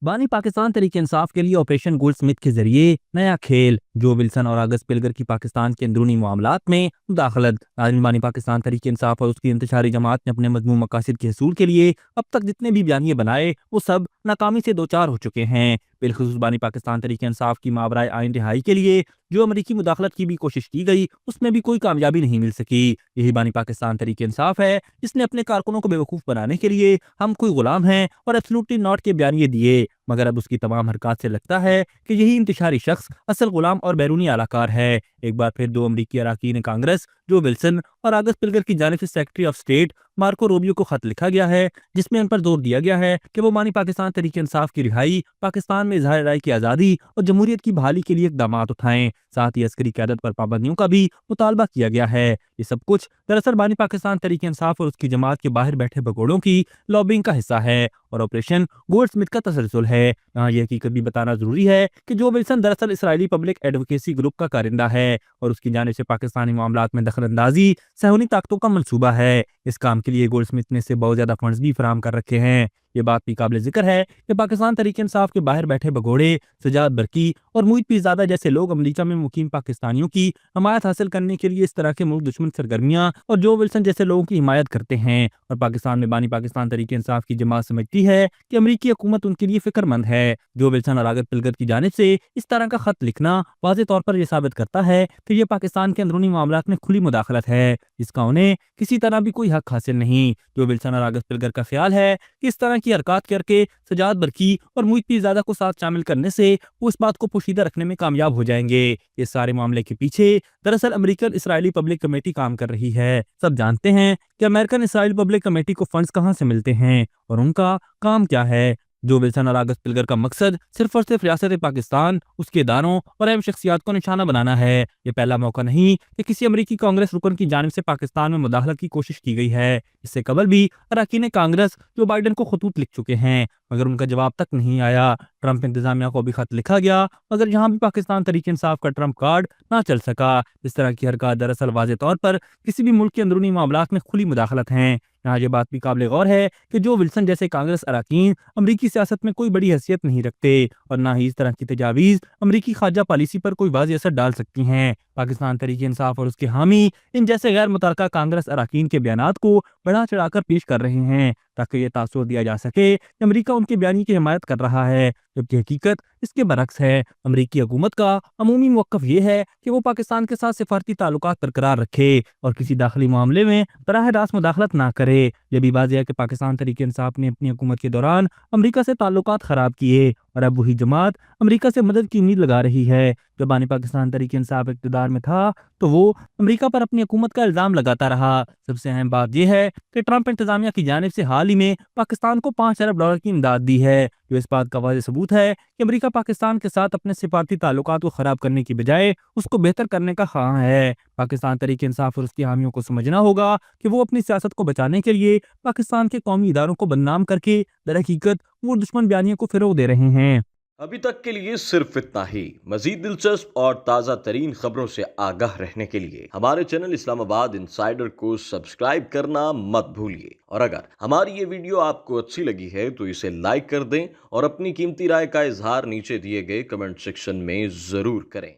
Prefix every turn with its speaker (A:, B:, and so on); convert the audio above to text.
A: बानी पाकिस्तान तरीके इंसाफ के लिए ऑपरेशन गोल्डस्मिथ के जरिए नया खेल। जो विल्सन और अगस्त पिलगर की पाकिस्तान के अंदरूनी मामलात में मुदाखलत। नाज़रीन, बानी पाकिस्तान तरीके इंसाफ और उसकी इंतशारी जमात ने अपने मजमूम मकासद के हसूल के लिए अब तक जितने भी बयानिए बनाए वो सब नाकामी से दो चार हो चुके हैं। बिलखुसूस बानी पाकिस्तान तरीके इंसाफ की मावराए आइन रिहाई के लिए जो अमरीकी मुदाखलत की भी कोशिश की गई उसमें भी कोई कामयाबी नहीं मिल सकी। यही बानी पाकिस्तान तरीके इंसाफ है जिसने अपने कारकुनों को बेवकूफ़ बनाने के लिए हम कोई गुलाम हैं और एब्सोल्युटली नॉट के बयानिए दिए, मगर अब उसकी तमाम हरकत से लगता है कि यही इंतशारी शख्स असल गुलाम और बैरूनी आलाकार है। एक बार फिर दो अमरीकी अरकान कांग्रेस जो विल्सन और अगस्त पिलगर की जानिब से secretary of state Marco Rubio को खत लिखा गया है जिसमें उन पर जोर दिया गया है कि वो बानी पाकिस्तान तरीके इंसाफ की रिहाई, पाकिस्तान में इजहार राय की आज़ादी और जमहूरियत की बहाली के लिए इकदाम उठाएं। साथ ही अस्करी क़यादत पर पाबंदियों का भी मुतालबा किया गया है। ये सब कुछ दरअसल बानी पाकिस्तान तरीके इंसाफ और उसकी जमात के बाहर बैठे भगोड़ों की लॉबिंग का हिस्सा है और ऑपरेशन गोल्डस्मिथ का तसलसल है। यहाँ यह हकीकत भी बताना जरूरी है कि जो विल्सन दरअसल इसराइली पब्लिक एडवोकेसी ग्रुप का कारिंदा है और उसकी जानिब से पाकिस्तानी मामलात में दखलंदाजी सहूनी ताकतों का मंसूबा है। इस काम के लिए गोल्डस्मिथ ने से बहुत ज्यादा फंड्स भी फराहम कर रखे हैं। ये बात भी काबिल जिक्र है कि पाकिस्तान तरीके इंसाफ के बाहर बैठे भगोड़े सजाद बरकी और मुईद पीरजादा जैसे लोग अमरीका में मुकीम पाकिस्तानियों की हमायत हासिल करने के लिए इस तरह के मुल्क दुश्मन सरगर्मियां और जो विल्सन जैसे लोगों की हिमायत करते हैं। और पाकिस्तान में बानी पाकिस्तान तरीके इंसाफ की जमात समझती है कि अमरीकी हुकूमत उनके लिए फिक्रमंद है। जो विल्सन और अगस्त पिलगर की जानिब से इस तरह का खत लिखना वाज़े तौर पर यह साबित करता है कि यह पाकिस्तान के अंदरूनी मामलात में खुली मुदाखलत है जिसका उन्हें किसी तरह भी कोई हक हासिल नहीं। जो विल्सन और अगस्त पिलगर का ख्याल है कि इस तरह की हरकत करके सजाद बरकी और मुईद पीरजादा को साथ शामिल करने से वो इस बात को पोशीदा रखने में कामयाब हो जाएंगे। इस सारे मामले के पीछे दरअसल अमेरिकन इसराइली पब्लिक कमेटी काम कर रही है। सब जानते हैं कि अमेरिकन इसराइली पब्लिक कमेटी को फंड्स कहां से मिलते हैं और उनका काम क्या है। जो विल्सन और अगस्त पिलगर का मकसद सिर्फ और सिर्फ रियासत पाकिस्तान, उसके इदारों और अहम शख्सियात को निशाना बनाना है। ये पहला मौका नहीं कि किसी अमरीकी कांग्रेस रुकन की जानिब से पाकिस्तान में मुदाखलत की कोशिश की गई है। इससे कबल भी अरकान कांग्रेस जो बाइडन को खतूत लिख चुके हैं मगर उनका जवाब तक नहीं आया। ट्रंप इंतजामिया को भी खत लिखा गया मगर यहाँ भी पाकिस्तान तरीके इंसाफ का ट्रंप कार्ड ना चल सका। इस तरह की हरकत दरअसल वाज़े तौर पर किसी भी मुल्क के अंदरूनी मामलात में खुली मुदाखलत हैं। यहाँ ये बात भी काबिल गौर है कि जो विल्सन जैसे कांग्रेस अरकान अमरीकी सियासत में कोई बड़ी हैसियत नहीं रखते और ना ही इस तरह की तजावीज़ अमरीकी खारजा पॉलिसी पर कोई वाज़ेह असर डाल सकती हैं। पाकिस्तान तरीके इंसाफ और उसके हामी इन जैसे गैर मुतल्लका कांग्रेस अरकान के बयानात को बढ़ा चढ़ाकर पेश कर रहे हैं ताकि ये तासुर दिया जा सके कि अमरीका उनके बयानी की हिमायत कर रहा है, जबकि हकीकत इसके बरक्स है। अमरीकी हुकूमत का अमूमी मौक़िफ़ ये है कि वो पाकिस्तान के साथ सिफारती ताल्लुकात बरकरार रखे और किसी दाखिली मामले में बराह रास्त मुदाखलत ना करे। यह भी वाज़ेह है कि पाकिस्तान तरीके इंसाफ ने अपनी हुकूमत के दौरान अमरीका से ताल्लुकात ख़राब किए और अब वही जमात अमरीका से मदद की उम्मीद लगा रही है। जब बानी पाकिस्तान तरीके इंसाफ इक़्तिदार में था तो वो अमरीका पर अपनी हुकूमत का इल्ज़ाम लगाता रहा। सबसे अहम बात यह है कि ट्रंप इंतजामिया की जानिब से हाल ही में पाकिस्तान को $5 अरब की इमदाद दी है, जो इस बात का वाज़ेह सबूत है कि अमरीका पाकिस्तान के साथ अपने सिफारती ताल्लुकात को ख़राब करने की बजाय उसको बेहतर करने का ख़्वाह है। पाकिस्तान तरीके इंसाफ और उसके हामियों को समझना होगा कि वो अपनी सियासत को बचाने के लिए पाकिस्तान के कौमी इदारों को बदनाम करके दरहकीकत वो दुश्मन बयानियों को फ़रोग़ दे रहे हैं।
B: अभी तक के लिए सिर्फ इतना ही। मजीद दिलचस्प और ताज़ा तरीन खबरों से आगाह रहने के लिए हमारे चैनल इस्लामाबाद इंसाइडर को सब्सक्राइब करना मत भूलिए। और अगर हमारी ये वीडियो आपको अच्छी लगी है तो इसे लाइक कर दें और अपनी कीमती राय का इजहार नीचे दिए गए कमेंट सेक्शन में ज़रूर करें।